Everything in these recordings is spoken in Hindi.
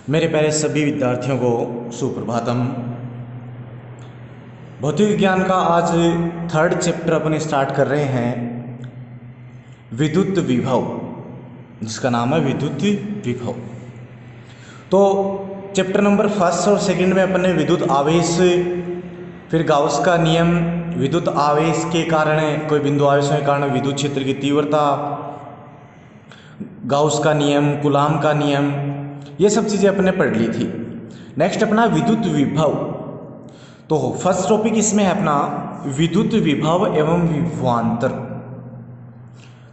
मेरे प्यारे सभी विद्यार्थियों को सुप्रभातम। भौतिक विज्ञान का आज थर्ड चैप्टर अपन स्टार्ट कर रहे हैं, विद्युत विभव, जिसका नाम है विद्युत विभव। तो चैप्टर नंबर फर्स्ट और सेकंड में अपन ने विद्युत आवेश, फिर गाउस का नियम, विद्युत आवेश के कारण, कोई बिंदु आवेश के कारण विद्युत क्षेत्र की तीव्रता, गाउस का नियम, कूलाम का नियम, ये सब चीज़ें अपने पढ़ ली थी। नेक्स्ट अपना विद्युत विभव। तो फर्स्ट टॉपिक इसमें है अपना विद्युत विभव एवं विभवांतर।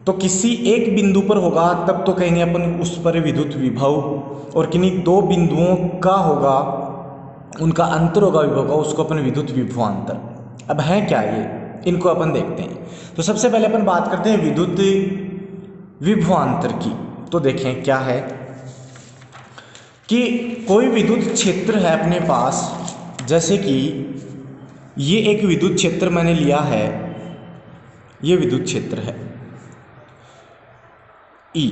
तो किसी एक बिंदु पर होगा तब तो कहेंगे अपन उस पर विद्युत विभव, और किन्हीं दो बिंदुओं का होगा, उनका अंतर होगा विभव का, उसको अपन विद्युत विभवांतर। अब है क्या ये, इनको अपन देखते हैं। तो सबसे पहले अपन बात करते हैं विद्युत विभवांतर की। तो देखें क्या है कि कोई विद्युत क्षेत्र है अपने पास, जैसे कि ये एक विद्युत क्षेत्र मैंने लिया है, ये विद्युत क्षेत्र है ई।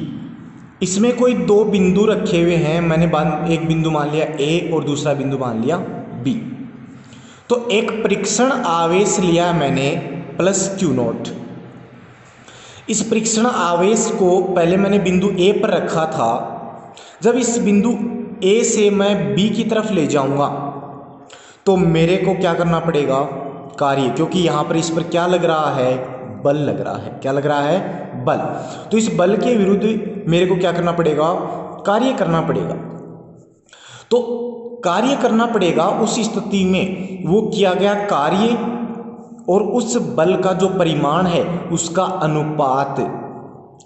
इसमें कोई दो बिंदु रखे हुए हैं, मैंने एक बिंदु मान लिया ए और दूसरा बिंदु मान लिया बी। तो एक परीक्षण आवेश लिया मैंने प्लस क्यू नॉट। इस परीक्षण आवेश को पहले मैंने बिंदु ए पर रखा था। जब इस बिंदु ए से मैं बी की तरफ ले जाऊंगा तो मेरे को क्या करना पड़ेगा, कार्य, क्योंकि यहाँ पर इस पर क्या लग रहा है, बल लग रहा है। क्या लग रहा है, बल। तो इस बल के विरुद्ध मेरे को क्या करना पड़ेगा, कार्य करना पड़ेगा। तो कार्य करना पड़ेगा, उस स्थिति में वो किया गया कार्य और उस बल का जो परिमाण है उसका अनुपात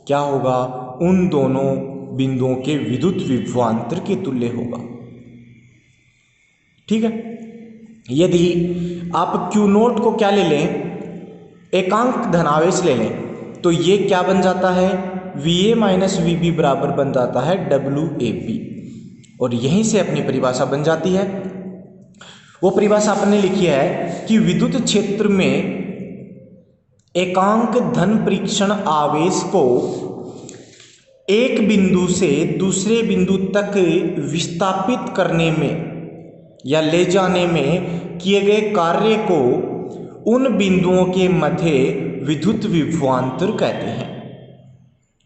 क्या होगा, उन दोनों बिंदुओं के विद्युत विभवांतर के तुल्य होगा। ठीक है। यदि आप Q नोट को क्या ले लें, एकांक धनावेश ले लें, तो ये क्या बन जाता है, VA माइनस VB बराबर बन जाता है WAB। और यहीं से अपनी परिभाषा बन जाती है। वो परिभाषा आपने लिखी है कि विद्युत क्षेत्र में एकांक धन परीक्षण आवेश को एक बिंदु से दूसरे बिंदु तक विस्थापित करने में या ले जाने में किए गए कार्य को उन बिंदुओं के मध्य विद्युत विभवांतर कहते हैं।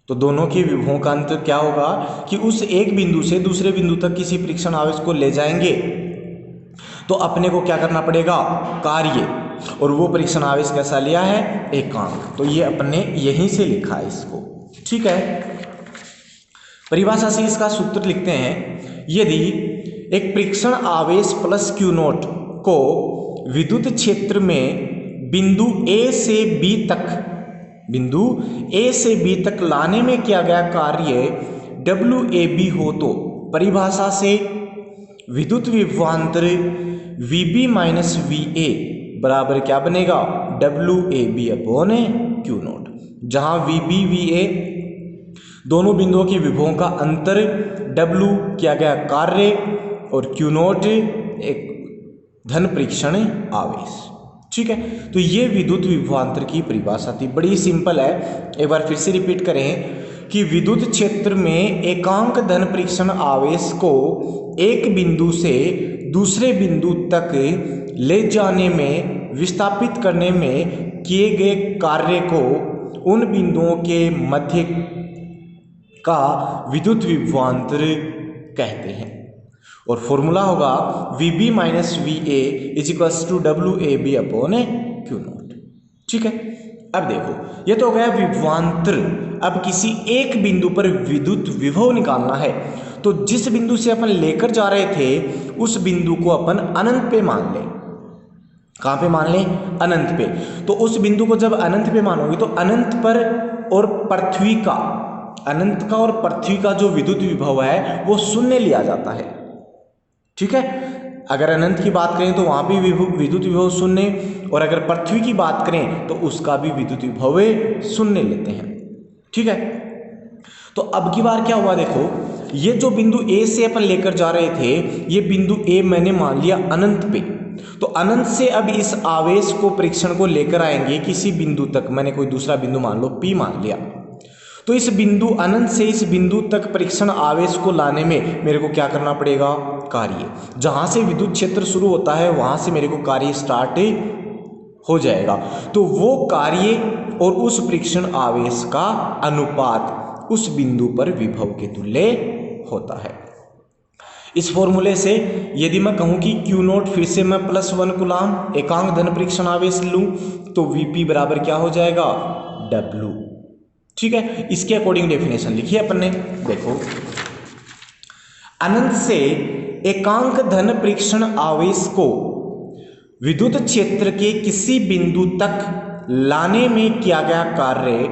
तो दोनों के विभवों का अंतर क्या होगा कि उस एक बिंदु से दूसरे बिंदु तक किसी परीक्षण आवेश को ले जाएंगे तो अपने को क्या करना पड़ेगा, कार्य, और वो परीक्षण आवेश कैसा लिया है, एकांक। तो ये अपने यहीं से लिखा है इसको। ठीक है। परिभाषा से इसका सूत्र लिखते हैं, यदि एक परीक्षण आवेश प्लस क्यू नोट को विद्युत क्षेत्र में बिंदु ए से बी तक लाने में किया गया कार्य WAB हो, तो परिभाषा से विद्युत विभवांतर VB माइनस VA बराबर क्या बनेगा, WAB अपॉन क्यू नोट, जहां VB VA दोनों बिंदुओं के विभवों का अंतर, W किया गया कार्य और क्यू नोट एक धन परीक्षण आवेश। ठीक है। तो ये विद्युत विभवांतर की परिभाषा थी, बड़ी सिंपल है। एक बार फिर से रिपीट करें कि विद्युत क्षेत्र में एकांक धन परीक्षण आवेश को एक बिंदु से दूसरे बिंदु तक ले जाने में, विस्थापित करने में किए गए कार्य को उन बिंदुओं के मध्य का विद्युत विभवांतर कहते हैं। और फॉर्मूला होगा VB minus VA is equals to WAB upon Q naught. ठीक है। अब देखो, ये तो हो गया विभवांतर। अब किसी एक बिंदु पर विद्युत विभव निकालना है, तो जिस बिंदु से अपन लेकर जा रहे थे उस बिंदु को अपन अनंत पे मान लें। कहाँ पे मान लें, अनंत पे। तो उस बिंदु को जब अनंत पे मानोगे तो अनंत पर और पृथ्वी का, अनंत का और पृथ्वी का जो विद्युत विभव है वो शून्य लिया जाता है। ठीक है। अगर अनंत की बात करें तो वहां भी विद्युत विभव शून्य, और अगर पृथ्वी की बात करें तो उसका भी विद्युत विभव शून्य लेते हैं। ठीक है। तो अब की बार क्या हुआ, देखो, ये जो बिंदु ए से अपन लेकर जा रहे थे, ये बिंदु ए मैंने मान लिया अनंत पे। तो अनंत से अब इस आवेश को, परीक्षण को लेकर आएंगे किसी बिंदु तक, मैंने कोई दूसरा बिंदु मान लो P मान लिया। तो इस बिंदु अनंत से इस बिंदु तक परीक्षण आवेश को लाने में मेरे को क्या करना पड़ेगा, कार्य। जहां से विद्युत क्षेत्र शुरू होता है वहां से मेरे को कार्य स्टार्ट हो जाएगा। तो वो कार्य और उस परीक्षण आवेश का अनुपात उस बिंदु पर विभव के तुल्य होता है। इस फॉर्मूले से यदि मैं कहूं कि Q नोट फिर से मैं +1 कूलाम एकांक धन परीक्षण आवेश लूं तो Vp बराबर क्या हो जाएगा, W। ठीक है, इसके अकॉर्डिंग डेफिनेशन लिखिए अपन ने। देखो, अनंत से एकांक धन परीक्षण आवेश को विद्युत क्षेत्र के किसी बिंदु तक लाने में किया गया कार्य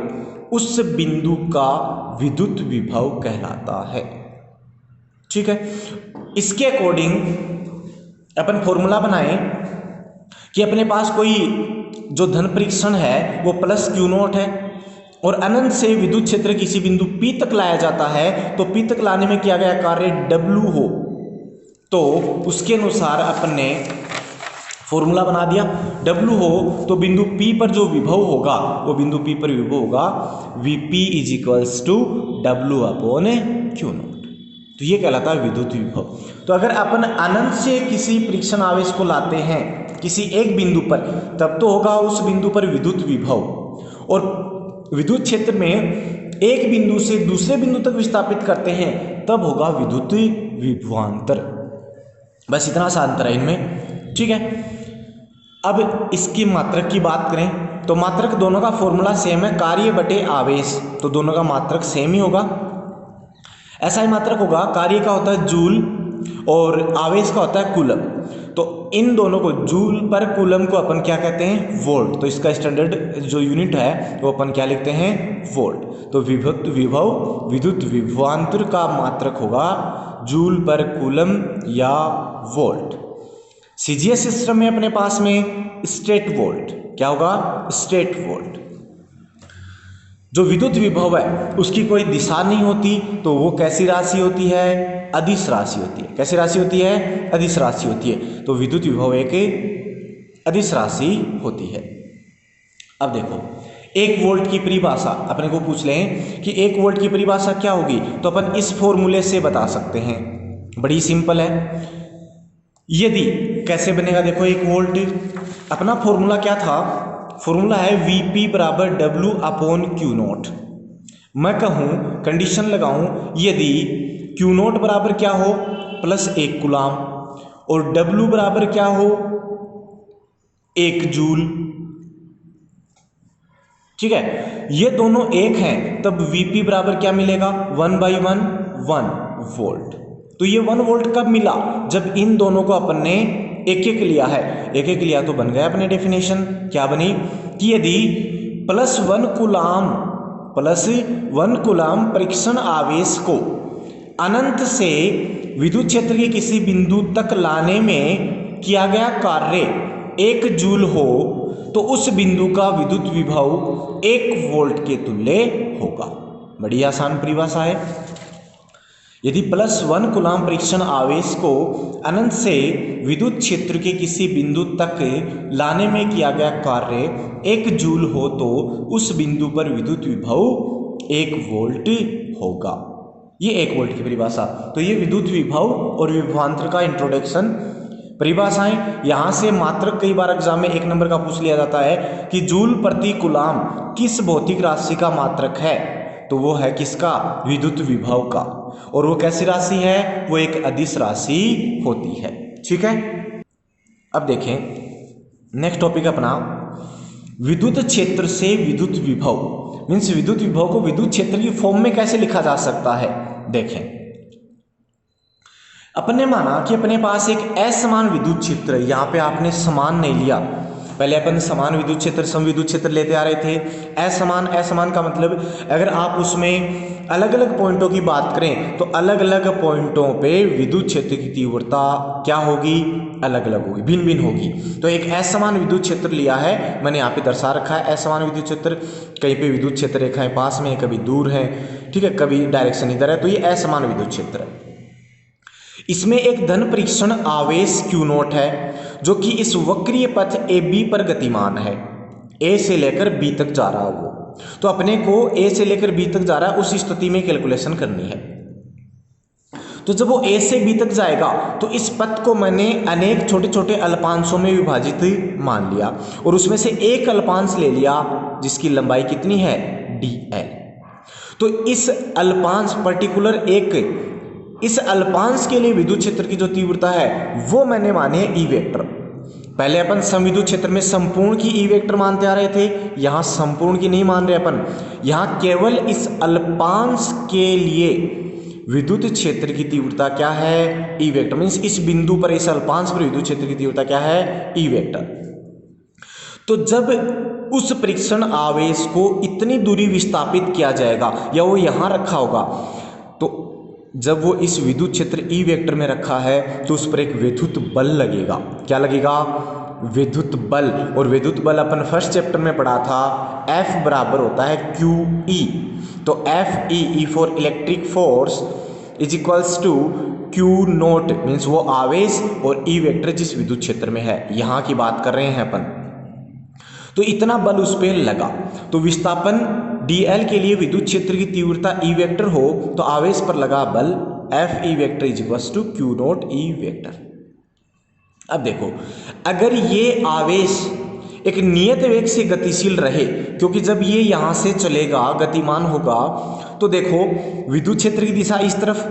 उस बिंदु का विद्युत विभव कहलाता है। ठीक है, इसके अकॉर्डिंग अपन फॉर्मूला बनाएं कि अपने पास कोई जो धन परीक्षण है वो +Q नोट है और अनंत से विद्युत क्षेत्र किसी बिंदु P तक लाया जाता है, तो P तक लाने में किया गया कार्य W हो, तो उसके अनुसार अपन ने फॉर्मूला बना दिया। W हो तो बिंदु P पर जो विभव होगा वो बिंदु P पर विभव होगा Vp = W/Q नोट। तो ये कहलाता है विद्युत विभव। तो अगर अपन अनंत से किसी परीक्षण आवेश को लाते हैं किसी एक बिंदु पर, तब तो होगा उस बिंदु पर विद्युत विभव, और विद्युत क्षेत्र में एक बिंदु से दूसरे बिंदु तक विस्थापित करते हैं तब होगा विद्युत विभवांतर। बस इतना सा अंतर है इनमें। ठीक है, अब इसकी मात्रक की बात करें तो मात्रक दोनों का फॉर्मूला सेम है, कार्य बटे आवेश, तो दोनों का मात्रक सेम ही होगा। ऐसा ही मात्रक होगा, कार्य का होता है जूल और आवेश का होता है कूलम। तो इन दोनों को, जूल पर कूलम को अपन क्या कहते हैं, वोल्ट। तो इसका स्टैंडर्ड जो यूनिट है वो अपन क्या लिखते हैं, वोल्ट। तो विद्युत विभवांतर का मात्रक होगा जूल पर कूलम या वोल्ट। सीजीएस सिस्टम में अपने पास में स्टेट वोल्ट, क्या होगा, स्टेट वोल्ट। जो विद्युत विभव है उसकी कोई दिशा नहीं होती, तो वो कैसी राशि होती है, अदिश राशि होती है। कैसी राशि होती है, अदिश राशि होती है। तो विद्युत विभव एक अदिश राशि होती है। अब देखो, 1 वोल्ट की परिभाषा अपने को पूछ लें कि 1 वोल्ट की परिभाषा क्या होगी, तो अपन इस फॉर्मूले से बता सकते हैं, बड़ी सिंपल है। यदि कैसे बनेगा, देखो 1 वोल्ट अपना फॉर्मूला क्या था, फॉर्मूला है Vp = W/Q नोट। मैं कहूं, कंडीशन लगाऊं, यदि Q नोट बराबर क्या हो, +1 कूलाम, और W बराबर क्या हो, 1 जूल। ठीक है, ये दोनों एक हैं, तब Vp बराबर क्या मिलेगा, 1/1 1 वोल्ट। तो ये 1 वोल्ट कब मिला, जब इन दोनों को अपन ने एक एक लिया है। एक एक लिया तो बन गया अपने डेफिनेशन, क्या बनी कि यदि +1 कूलाम परीक्षण आवेश को अनंत से विद्युत क्षेत्र के किसी बिंदु तक लाने में किया गया कार्य 1 जूल हो, तो उस बिंदु का विद्युत विभव 1 वोल्ट के तुल्य होगा। बड़ी आसान परिभाषा है। यदि +1 कूलाम परीक्षण आवेश को अनंत से विद्युत क्षेत्र के किसी बिंदु तक लाने में किया गया कार्य 1 जूल हो, तो उस बिंदु पर विद्युत विभव 1 वोल्ट होगा। ये 1 वोल्ट की परिभाषा। तो ये विद्युत विभव और विभवांतर का इंट्रोडक्शन परिभाषाएं। यहाँ से मात्रक कई बार एग्जाम में 1 नंबर का पूछ लिया जाता है कि जूल प्रति कूलाम किस भौतिक राशि का मात्रक है, तो वो है किसका, विद्युत विभव का। और वो कैसी राशि है, वो एक अदिश राशि होती है। ठीक है, अब देखें नेक्स्ट टॉपिक अपना, विद्युत क्षेत्र से विद्युत विभव। मीन्स विद्युत विभव को विद्युत क्षेत्र की फॉर्म में कैसे लिखा जा सकता है। देखें, अपन ने माना कि अपने पास एक असमान विद्युत क्षेत्र है। यहाँ पे आपने समान नहीं लिया, पहले अपन समान विद्युत क्षेत्र सम विद्युत क्षेत्र लेते आ रहे थे। असमान का मतलब अगर आप उसमें अलग अलग पॉइंटों की बात करें तो अलग अलग पॉइंटों पे विद्युत क्षेत्र की तीव्रता क्या होगी, अलग अलग होगी, भिन्न भिन्न होगी। तो एक असमान विद्युत क्षेत्र लिया है, मैंने यहाँ पे दर्शा रखा है असमान विद्युत क्षेत्र। कहीं पे विद्युत क्षेत्र रेखाएं पास में, कभी दूर है, ठीक है, कभी डायरेक्शन इधर है, तो ये असमान विद्युत क्षेत्र है। इसमें एक धन परीक्षण आवेश Q नोट है जो कि इस वक्रीय पथ AB पर गतिमान है, A से लेकर B तक जा रहा हो। तो अपने को ए से लेकर बी तक जा रहा है, उस स्थिति में कैलकुलेशन करनी है। तो जब वो ए से बी तक जाएगा तो इस पथ को मैंने अनेक छोटे छोटे अल्पांशों में विभाजित मान लिया और उसमें से एक अल्पांश ले लिया जिसकी लंबाई कितनी है, dl। तो इस अल्पांश पर्टिकुलर इस अल्पांश के लिए विद्युत क्षेत्र की जो तीव्रता है वो मैंने मानी है ई वेक्टर। पहले अपन समविद्युत क्षेत्र में संपूर्ण की ई वेक्टर मानते आ रहे थे, यहां संपूर्ण की नहीं मान रहे अपन, यहां केवल इस अल्पांश के लिए विद्युत क्षेत्र की तीव्रता क्या है, ई वेक्टर। मीन्स इस बिंदु पर, इस अल्पांश पर विद्युत क्षेत्र की तीव्रता क्या है, ई वेक्टर। तो जब उस परीक्षण आवेश को इतनी दूरी विस्थापित किया जाएगा या वो यहां रखा होगा, तो जब वो इस विद्युत क्षेत्र ई वेक्टर में रखा है तो उस पर एक विद्युत बल लगेगा। क्या लगेगा, विद्युत बल। और विद्युत बल अपन फर्स्ट चैप्टर में पढ़ा था, F बराबर होता है QE। तो FE for electric force is equals to Q naught, means वो आवेश और ई वेक्टर जिस विद्युत क्षेत्र में है, यहां की बात कर रहे हैं अपन। तो इतना बल उस पर लगा, तो विस्थापन dl के लिए विद्युत क्षेत्र की तीव्रता ई वेक्टर हो तो आवेश पर लगा बल FE vector is equals to Q naught E vector. अब देखो, अगर ये आवेश एक नियत वेग से गतिशील रहे, क्योंकि जब ये यहां से चलेगा, गतिमान होगा, तो देखो विद्युत क्षेत्र की दिशा इस तरफ,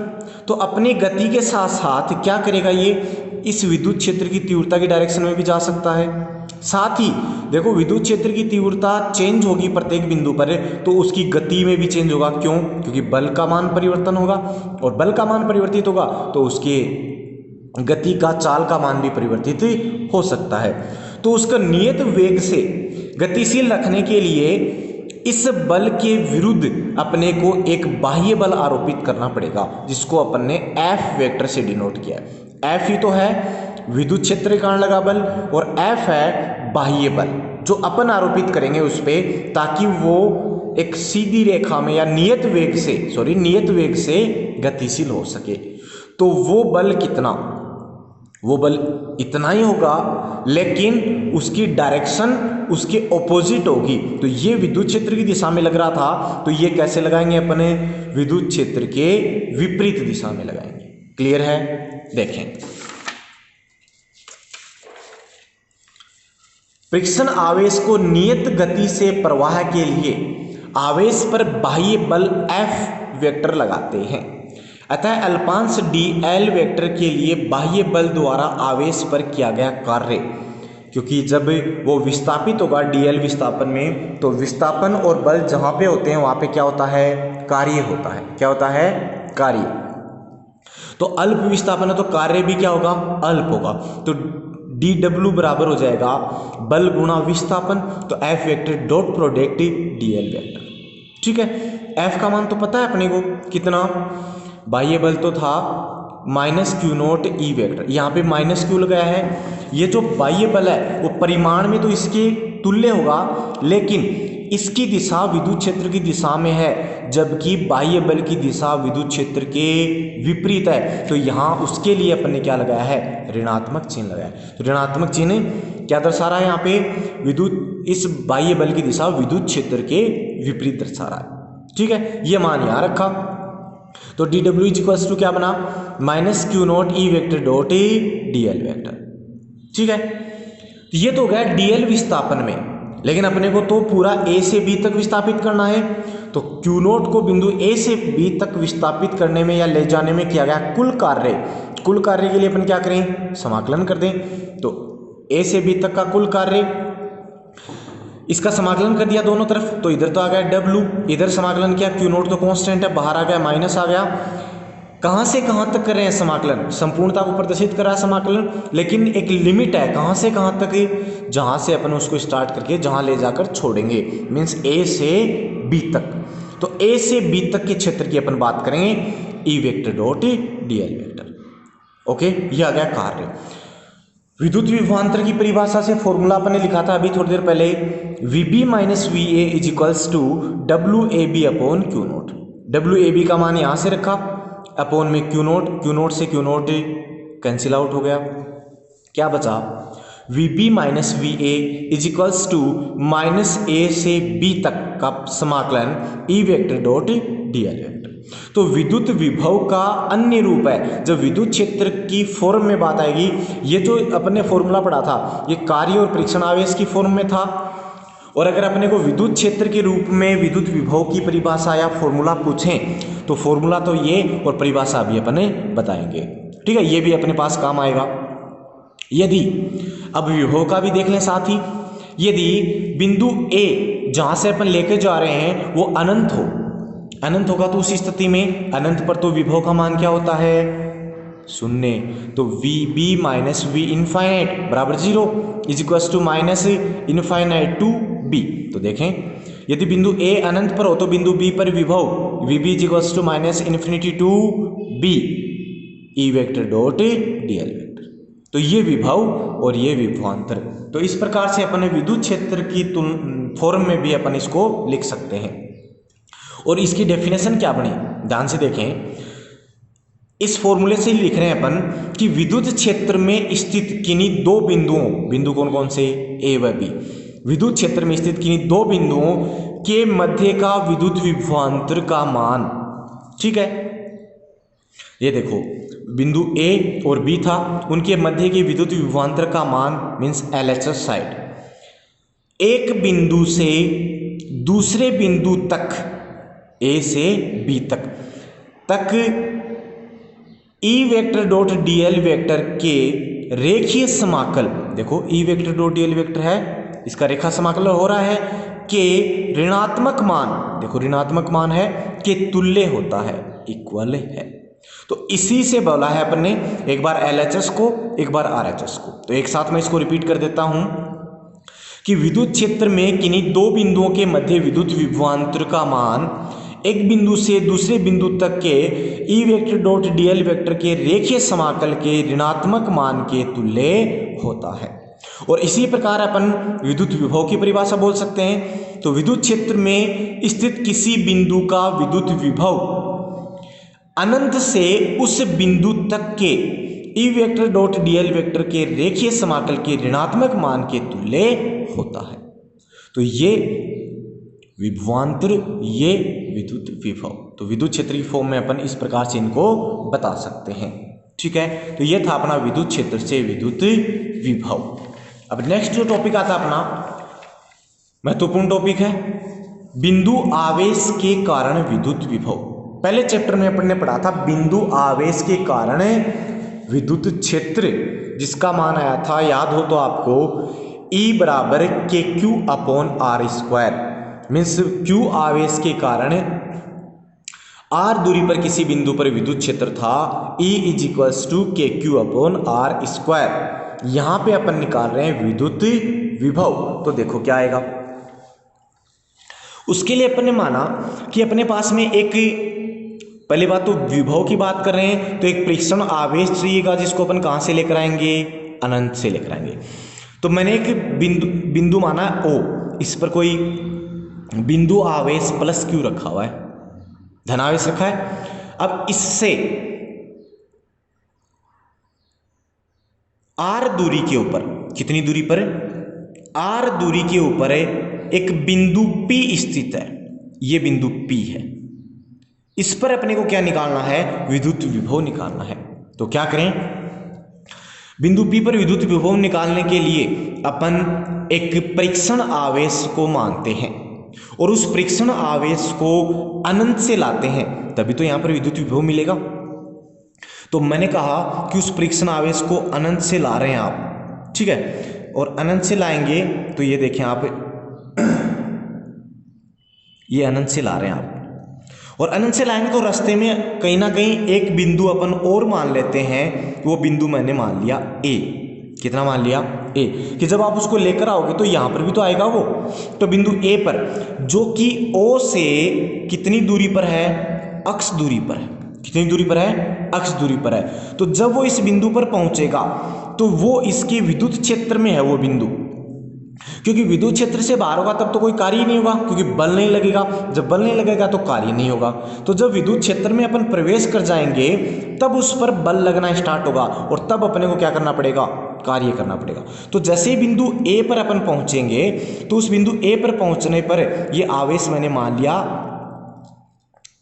तो अपनी गति के साथ साथ क्या करेगा, ये इस विद्युत क्षेत्र की तीव्रता की डायरेक्शन में भी जा सकता है। साथ ही देखो विद्युत क्षेत्र की तीव्रता चेंज होगी प्रत्येक बिंदु पर, तो उसकी गति में भी चेंज होगा। क्यों, क्योंकि बल का मान परिवर्तन होगा, और बल का मान परिवर्तित होगा तो उसके गति का, चाल का मान भी परिवर्तित हो सकता है। तो उसका नियत वेग से गतिशील रखने के लिए इस बल के विरुद्ध अपने को एक बाह्य बल आरोपित करना पड़ेगा, जिसको अपन ने F वेक्टर से डिनोट किया है। F ही तो है विद्युत क्षेत्र के कारण लगा बल, और F है बाह्य बल जो अपन आरोपित करेंगे उस पे, ताकि वो एक सीधी रेखा में या नियत वेग से गतिशील हो सके। तो वो बल कितना, वो बल इतना ही होगा, लेकिन उसकी डायरेक्शन उसके ऑपोजिट होगी। तो ये विद्युत क्षेत्र की दिशा में लग रहा था, तो ये कैसे लगाएंगे अपने, विद्युत क्षेत्र के विपरीत दिशा में लगाएंगे। क्लियर है, देखें। परीक्षण आवेश को नियत गति से प्रवाह के लिए आवेश पर बाह्य बल F वेक्टर लगाते हैं। अतः अल्पांश dl वेक्टर के लिए बाह्य बल द्वारा आवेश पर किया गया कार्य, क्योंकि जब वो विस्थापित होगा dl विस्थापन में, तो विस्थापन और बल जहां पे होते हैं वहां पे क्या होता है, कार्य होता है। क्या होता है, कार्य। तो अल्प विस्थापन है तो कार्य भी क्या होगा, अल्प होगा। तो dw बराबर हो जाएगा बल गुणा विस्थापन, तो F vector dot product dl vector. ठीक है, F का मान तो पता है अपने को कितना, बाह्य बल तो था -Q नोट ई वेक्टर, यहाँ पे -Q लगाया है। ये जो बाह्य बल है वो परिमाण में तो इसके तुल्य होगा, लेकिन इसकी दिशा विद्युत क्षेत्र की दिशा में है, जबकि बाह्य बल की दिशा विद्युत क्षेत्र के विपरीत है। तो यहाँ उसके लिए अपन ने क्या लगाया है, ऋणात्मक चिन्ह लगाया है। तो ऋणात्मक चिन्ह क्या दर्शा रहा है, यहाँ पे विद्युत, इस बाह्य बल की दिशा विद्युत क्षेत्र के विपरीत दर्शा रहा है। ठीक है, ये मान यहाँ रखा। तो dw इज इक्वल्स टू क्या बना, -Q naught E vector dot dl vector. ठीक है, ये तो गया dl विस्थापन में, लेकिन अपने को तो पूरा a से b तक विस्थापित करना है। तो Q नोट को बिंदु a से b तक विस्थापित करने में या ले जाने में किया गया कुल कार्य के लिए अपन क्या करें, समाकलन कर दें। तो a से b तक का कुल कार्य, इसका समाकलन कर दिया दोनों तरफ, तो इधर तो आ गया W, इधर समाकलन किया, Q नोट तो कांस्टेंट है, बाहर आ गया माइनस आ गया। कहां से कहां तक कर रहे हैं समाकलन, संपूर्णता को प्रदर्शित कर रहा है समाकलन, लेकिन एक लिमिट है, कहां से कहां तक, जहां से अपन उसको स्टार्ट करके जहां ले जाकर छोड़ेंगे, मीन्स A से B तक। तो A से B तक के क्षेत्र की अपन बात करेंगे, E vector dot dl vector. Okay, ये आ गया कार्य। विद्युत विभवांतर की परिभाषा से फॉर्मूला अपन ने लिखा था अभी थोड़ी देर पहले, VB minus VA is equals to WAB upon Q nought. WAB का मान यहां से रखा, अपॉन में Q नोट से Q नोट कैंसिल आउट हो गया, क्या बचा, V B minus V A is equals to minus A से बी तक का समाकलन E vector dot D L vector. तो विद्युत विभव का अन्य रूप है। जब विद्युत क्षेत्र की फॉर्म में बात आएगी, ये जो अपने फॉर्मूला पढ़ा था ये कार्य और परीक्षण आवेश की फॉर्म में था, और अगर अपने को विद्युत क्षेत्र के रूप में विद्युत विभव की परिभाषा या फॉर्मूला पूछें तो फॉर्मूला तो ये और परिभाषा भी अपने बताएंगे। ठीक है, ये भी अपने पास काम आएगा। यदि अब विभव का भी देख लें साथ ही, यदि बिंदु ए जहां से अपन लेके जा रहे हैं वो अनंत हो, अनंत होगा तो उसी स्थिति में अनंत पर तो विभव का मान क्या होता है, शून्य। तो V B minus V infinite बराबर 0 is equal to minus infinite to B. तो देखें यदि बिंदु ए अनंत पर हो तो बिंदु बी पर विभव V B is equal to minus infinity to B E vector dot D L vector. तो ये विभव और ये विभवांतर। तो इस प्रकार से अपन विद्युत क्षेत्र की फॉर्म में भी अपन इसको लिख सकते हैं। और इसकी डेफिनेशन क्या बनी, ध्यान से देखें। इस फॉर्मूले से ही लिख रहे हैं अपन कि विद्युत क्षेत्र में स्थित किन्हीं दो बिंदुओं, बिंदु कौन कौन से, ए व बी, विद्युत क्षेत्र में स्थित किन्हीं दो बिंदुओं के मध्य का विद्युत विभवांतर का मान। ठीक है, ये देखो बिंदु ए और बी था, उनके मध्य के विद्युत विभवांतर का मान मीन्स एलएचएस साइड। एक बिंदु से दूसरे बिंदु तक, ए से बी तक ई vector dot D L vector के रेखीय समाकल, देखो ई vector dot D L vector है, इसका रेखा समाकलन हो रहा है, के ऋणात्मक मान, देखो ऋणात्मक मान है, के तुल्य होता है, इक्वल है। तो इसी से बोला है अपन ने, एक बार एलएचएस को एक बार आरएचएस को। तो एक साथ मैं इसको रिपीट कर देता हूं कि विद्युत क्षेत्र में किन्हीं दो बिंदुओं के मध्य विद्युत विभवांतर का मान एक बिंदु से दूसरे बिंदु तक के ई vector dot D L vector के रेखीय समाकल के ऋणात्मक मान के तुल्य होता है। और इसी प्रकार अपन विद्युत विभव की परिभाषा बोल सकते हैं। तो विद्युत क्षेत्र में स्थित किसी बिंदु का विद्युत विभव अनंत से उस बिंदु तक के ई vector dot D L vector के रेखीय समाकल के ऋणात्मक मान के तुल्य होता है। तो ये विभवांतर, ये विद्युत विभव। तो विद्युत क्षेत्र की फॉर्म में अपन इस प्रकार से इनको बता सकते हैं। ठीक है, तो ये था अपना विद्युत क्षेत्र से विद्युत विभव। अब नेक्स्ट जो टॉपिक आता अपना महत्वपूर्ण टॉपिक है बिंदु आवेश के कारण विद्युत विभव। पहले चैप्टर में अपन ने पढ़ा था बिंदु आवेश के कारण विद्युत क्षेत्र, जिसका मान आया था, याद हो तो आपको, E बराबर के Q upon R square. Means Q आवेश के कारण आर दूरी पर किसी बिंदु पर विद्युत क्षेत्र था, E इज इक्वल्स टू के क्यू अपॉन आर स्क्वायर। यहां पे अपन निकाल रहे हैं विद्युत विभव। तो देखो क्या आएगा। उसके लिए अपन ने माना कि अपने पास में एक, पहली बात तो विभव की बात कर रहे हैं तो एक परीक्षण आवेश चाहिएगा, जिसको अपन कहां से लेकर आएंगे, अनंत से लेकर आएंगे। तो मैंने एक बिंदु माना O, इस पर कोई बिंदु आवेश प्लस क्यू रखा हुआ है, धनावेश रखा है। अब इससे आर दूरी के ऊपर, कितनी दूरी पर, आर दूरी के ऊपर एक बिंदु P स्थित है, यह बिंदु P है। इस पर अपने को क्या निकालना है, विद्युत विभव निकालना है। तो क्या करें, बिंदु P पर विद्युत विभव निकालने के लिए अपन एक परीक्षण आवेश को मानते हैं और उस परीक्षण आवेश को अनंत से लाते हैं, तभी तो यहां पर विद्युत विभव मिलेगा। तो मैंने कहा कि उस परीक्षण आवेश को अनंत से ला रहे हैं आप, ठीक है, और अनंत से लाएंगे तो ये देखें आप, ये अनंत से ला रहे हैं आप, और अनंत से लाएंगे तो रास्ते में कहीं ना कहीं एक बिंदु अपन और मान लेते हैं। वो बिंदु मैंने मान लिया A, कितना मान लिया, A, कि जब आप उसको लेकर आओगे तो यहां पर भी तो आएगा वो। तो बिंदु A पर, जो कि O से कितनी दूरी पर है, अक्ष दूरी पर है, कितनी दूरी पर है, अक्ष दूरी पर है। तो जब वो इस बिंदु पर पहुंचेगा तो वो इसके विद्युत क्षेत्र में है वो बिंदु, क्योंकि विद्युत क्षेत्र से बाहर होगा तब तो कोई कार्य नहीं होगा, क्योंकि बल नहीं लगेगा। जब बल नहीं लगेगा तो कार्य नहीं होगा। तो जब विद्युत क्षेत्र में अपन प्रवेश कर जाएंगे तब उस पर बल लगना स्टार्ट होगा और तब अपने को क्या करना पड़ेगा, कार्य करना पड़ेगा। तो जैसे ही बिंदु ए पर अपन पहुंचेंगे तो उस बिंदु ए पर पहुंचने पर ये आवेश मैंने मान लिया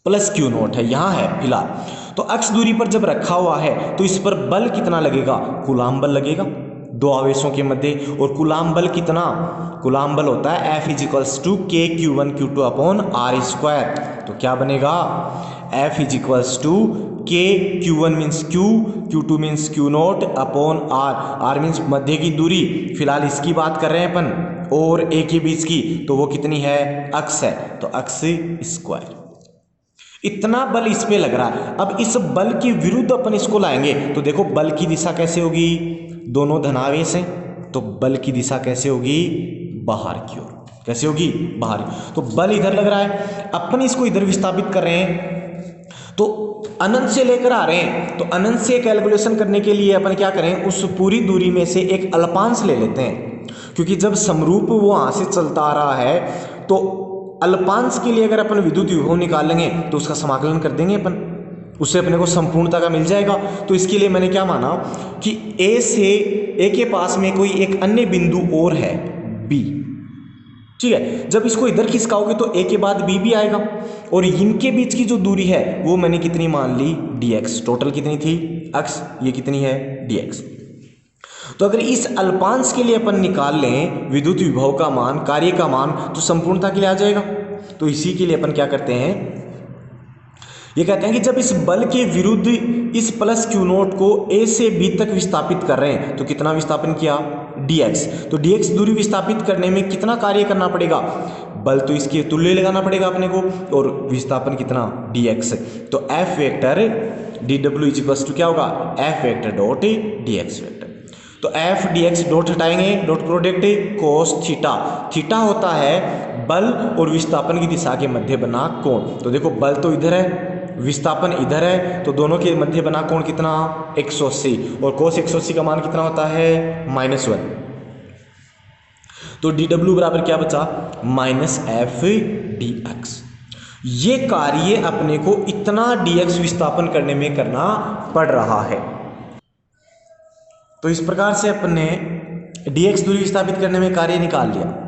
प्लस क्यू नॉट है, यहाँ है फिलहाल। तो अक्ष दूरी पर जब रखा हुआ है तो इस पर बल कितना लगेगा, कूलाम बल लगेगा दो आवेशों के मध्य। और कूलाम बल कितना, कूलाम बल होता है F equals to K Q1 Q2 upon R square. तो क्या बनेगा, F equals to K Q1 means Q, Q2 means Q nought upon R means मध्य की दूरी, फिलहाल इसकी बात कर रहे हैं अपन, और ए के बीच की, तो वो कितनी है, अक्ष है, तो अक्ष स्क्वायर। इतना बल इस पे लग रहा है। अब इस बल के विरुद्ध अपन इसको लाएंगे तो देखो बल की दिशा कैसे होगी, दोनों धनावेश हैं तो बल की दिशा कैसे होगी, बाहर की ओर, कैसे होगी, बाहर। तो बल इधर लग रहा है, अपन इसको इधर विस्थापित कर रहे हैं तो अनंत से लेकर आ रहे हैं। तो अनंत से कैलकुलेशन करने के लिए अपन क्या करें, उस पूरी दूरी में से एक अल्पांश ले लेते हैं, क्योंकि जब समरूप वो वहां से चलता आ रहा है तो अल्पांश के लिए अगर अपन विद्युत विभव निकालेंगे तो उसका समाकलन कर देंगे अपन, उससे अपने को संपूर्णता का मिल जाएगा। तो इसके लिए मैंने क्या माना कि ए के पास में कोई एक अन्य बिंदु और है बी, ठीक है। जब इसको इधर खिसकाओगे तो ए के बाद बी भी आएगा, और इनके बीच की जो दूरी है वो मैंने कितनी मान ली, dx। टोटल कितनी थी, अक्ष, ये कितनी है, dx। तो अगर इस अल्पांश के लिए अपन निकाल लें विद्युत विभव का मान, कार्य का मान, तो संपूर्णता के लिए आ जाएगा। तो इसी के लिए अपन क्या करते हैं, ये कहते हैं कि जब इस बल के विरुद्ध इस प्लस क्यू नोट को ए से बी तक विस्थापित कर रहे हैं तो कितना विस्थापन किया, dx। तो dx दूरी विस्थापित करने में कितना कार्य करना पड़ेगा, बल तो इसके तुल्य लगाना पड़ेगा अपने को, और विस्थापन कितना, dx। तो F vector dw equals to क्या होगा, F vector dot dx vector. तो F dx डॉट हटाएंगे, dot product cos theta, theta होता है बल और विस्थापन की दिशा के मध्य बना कोण। तो देखो बल तो इधर है, विस्थापन इधर है, तो दोनों के मध्य बना कोण कितना, 180, और कोस 180 का मान कितना होता है, -1। तो dw बराबर क्या बचा, -F dx। ये कार्य अपने को इतना dx विस्थापन करने में करना पड़ रहा है। तो इस प्रकार से अपन ने dx दूरी विस्थापित करने में कार्य निकाल लिया।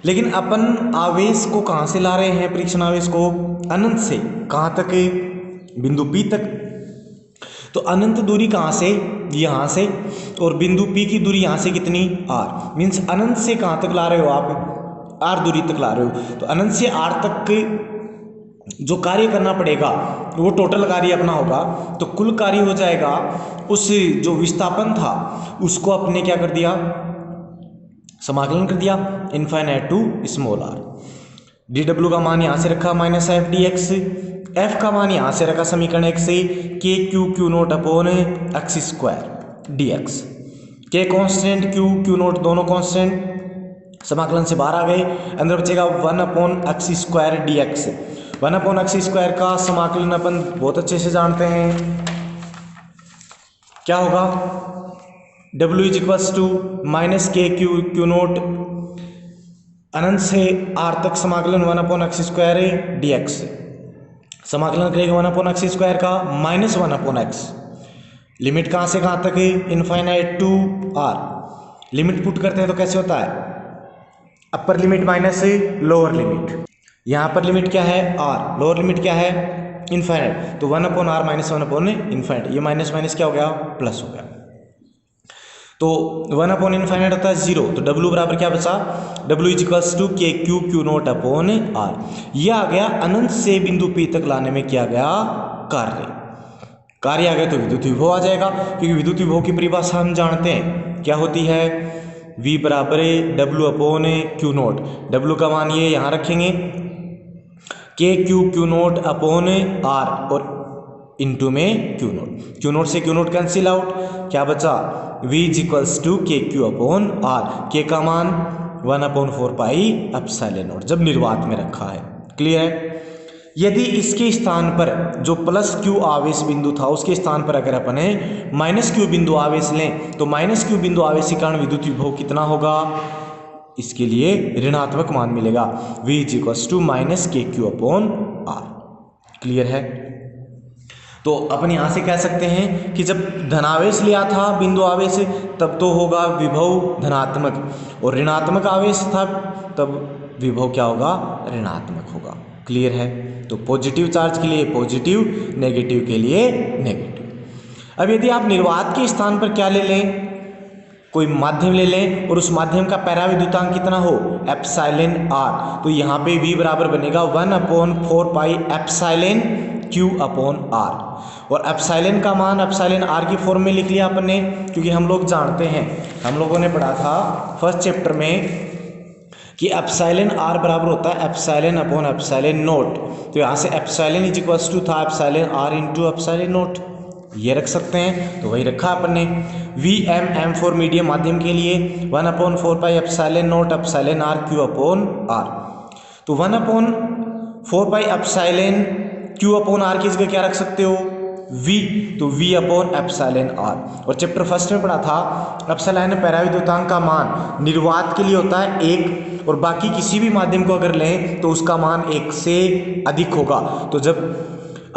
लेकिन अपन आवेश को कहाँ से ला रहे हैं, परीक्षण आवेश को अनंत से, कहाँ तक, बिंदु P तक। तो अनंत दूरी कहाँ से, यहाँ से, और बिंदु P की दूरी यहाँ से कितनी, r, मीन्स अनंत से कहाँ तक ला रहे हो आप, r दूरी तक ला रहे हो। तो अनंत से r तक जो कार्य करना पड़ेगा वो टोटल कार्य अपना होगा, तो कुल कार्य हो जाएगा, उस जो विस्थापन था उसको अपने क्या कर दिया, समाकलन कर दिया, infinite to small r। dw का मान यहाँ से रखा -F dx, f का मान यहाँ से रखा समीकरण 1 से, k q नोट अपॉन अक्ष square dx। k constant, q note दोनों कॉन्स्टेंट, समाकलन से बाहर आ गए, अंदर बचेगा 1 अपॉन अक्ष स्क्वायर dx। 1 अपॉन अक्ष स्क्वायर का समाकलन अपन बहुत अच्छे से जानते हैं, क्या होगा, w is equals to -k q nought अनंत से r तक समाकलन 1 अपॉन अक्ष स्क्वायर dx। समाकलन करेगा 1 अपॉन अक्ष स्क्वायर का -1 अपॉन x, लिमिट कहाँ से कहाँ तक है, infinite to r। Limit put करते हैं तो कैसे होता है, upper limit minus lower limit, यहाँ पर लिमिट क्या है r, लोअर लिमिट क्या है इनफाइनाइट, तो 1 अपॉन r -1 अपॉन इनफाइनाइट, ये माइनस माइनस क्या हो गया, प्लस हो गया। तो 1 अपॉन इनफाइनाइट होता है 0, तो w बराबर क्या बचा, w इज इक्वल्स टू के q नोट अपॉन r। यह आ गया अनंत से बिंदु P तक लाने में किया गया कार्य आ गया, तो विद्युत विभव आ जाएगा, क्योंकि विद्युत विभव की परिभाषा हम जानते हैं क्या होती है, v बराबर w upon q note. w का मान ये यहाँ रखेंगे, के क्यू नोट अपॉन r, और इंटू में क्यू नोट से क्यू नोट कैंसिल आउट, क्या बचा, v इज इक्वल्स टू के क्यू अपॉन r। के का मान 1 अपॉन 4 पाई एप्सिलॉन नॉट, जब निर्वात में रखा है, क्लियर है। यदि इसके स्थान पर जो प्लस क्यू आवेश बिंदु था उसके स्थान पर अगर अपन माइनस क्यू बिंदु आवेश लें तो माइनस क्यू बिंदु आवेश के कारण विद्युत विभव कितना होगा, इसके लिए ऋणात्मक मान मिलेगा, v is equals to -k q upon r, clear है। तो तो अपन यहाँ से कह सकते हैं कि जब धनावेश लिया था बिंदु आवेश तब तो होगा विभव धनात्मक, और ऋणात्मक आवेश था तब विभव क्या होगा, ऋणात्मक होगा। क्लियर है। तो पॉजिटिव चार्ज के लिए पॉजिटिव, नेगेटिव के लिए नेगेटिव। अब यदि आप निर्वात के स्थान पर क्या ले लें, कोई माध्यम ले लें और उस माध्यम का पैराविद्युतांक कितना हो, एप्सिलॉन आर, तो यहाँ पे v बराबर बनेगा 1/4 pi epsilon q upon R. और एप्सिलॉन का मान एप्सिलॉन आर की फॉर्म में लिख लिया आपने, क्योंकि हम लोग जानते हैं, हम लोगों ने पढ़ा था फर्स्ट चैप्टर में कि एप्सिलॉन आर बराबर होता है एप्सिलॉन अपॉन एप्सिलॉन नोट। तो यहाँ से एप्सिलॉन इज इक्वल्स टू था epsilon R into epsilon naught, ये रख सकते हैं, तो वही रखा अपन ने। एम फॉर मीडियम माध्यम के लिए 1/4 pi epsilon naught epsilon R Q upon R. तो 1/4 pi epsilon Q upon R की जगह क्या रख सकते हो, v, तो v अपॉन एप्सिलॉन आर। और चैप्टर फर्स्ट में पढ़ा था एप्सिलॉन पैराविद्युतांक का मान निर्वात के लिए होता है 1, और बाकी किसी भी माध्यम को अगर लें तो उसका मान 1 से अधिक होगा। तो जब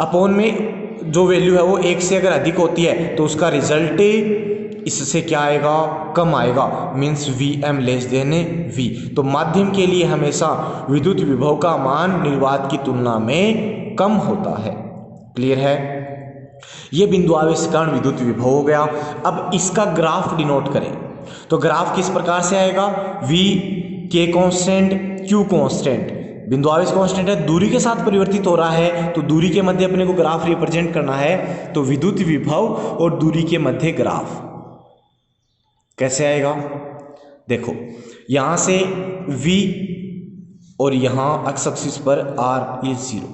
अपॉन में जो वैल्यू है वो 1 से अगर अधिक होती है तो उसका रिजल्ट इससे क्या आएगा, कम आएगा, means Vm less than V। तो माध्यम के लिए हमेशा विद्युत विभव का मान निर्वात की तुलना में कम होता है। क्लियर है। ये बिंदु आवेश के कारण विद्युत विभव हो गया। अब इसका ग्राफ डिनोट करें, तो ग्राफ किस प्रकार से आएगा, V K constant, Q constant, बिंदु आवेश कांस्टेंट है, दूरी के साथ परिवर्तित हो रहा है, तो दूरी के मध्य अपने को ग्राफ रिप्रेजेंट करना है, तो विद्युत विभव और दूरी के मध्य ग्राफ कैसे आएगा। देखो यहां से V और यहां एक्स एक्सिस पर R इज 0,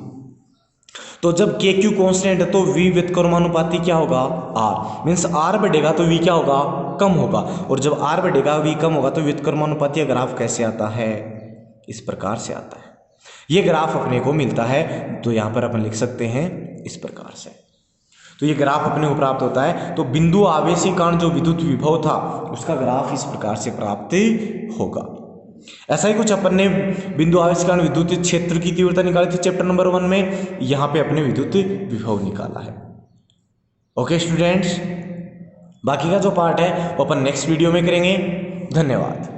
तो जब के क्यू कांस्टेंट है तो V व्युत्क्रमानुपाती क्या होगा, R, मीन्स R बढ़ेगा तो V क्या होगा, कम होगा, और जब R बढ़ेगा V कम होगा, तो व्युत्क्रमानुपाती ग्राफ कैसे आता है, इस प्रकार से आता है। ये ग्राफ अपने को मिलता है, तो यहाँ पर अपन लिख सकते हैं इस प्रकार से। तो ये ग्राफ अपने को प्राप्त होता है। तो बिंदु आवेश के कारण जो विद्युत विभव था उसका ग्राफ इस प्रकार से प्राप्त होगा। ऐसा ही कुछ अपन ने बिंदु आवेश के कारण विद्युत क्षेत्र की तीव्रता निकाली थी चैप्टर नंबर 1 में, यहाँ पे अपने विद्युत विभव निकाला है। ओके स्टूडेंट्स, बाकी का जो पार्ट है वो अपन नेक्स्ट वीडियो में करेंगे। धन्यवाद।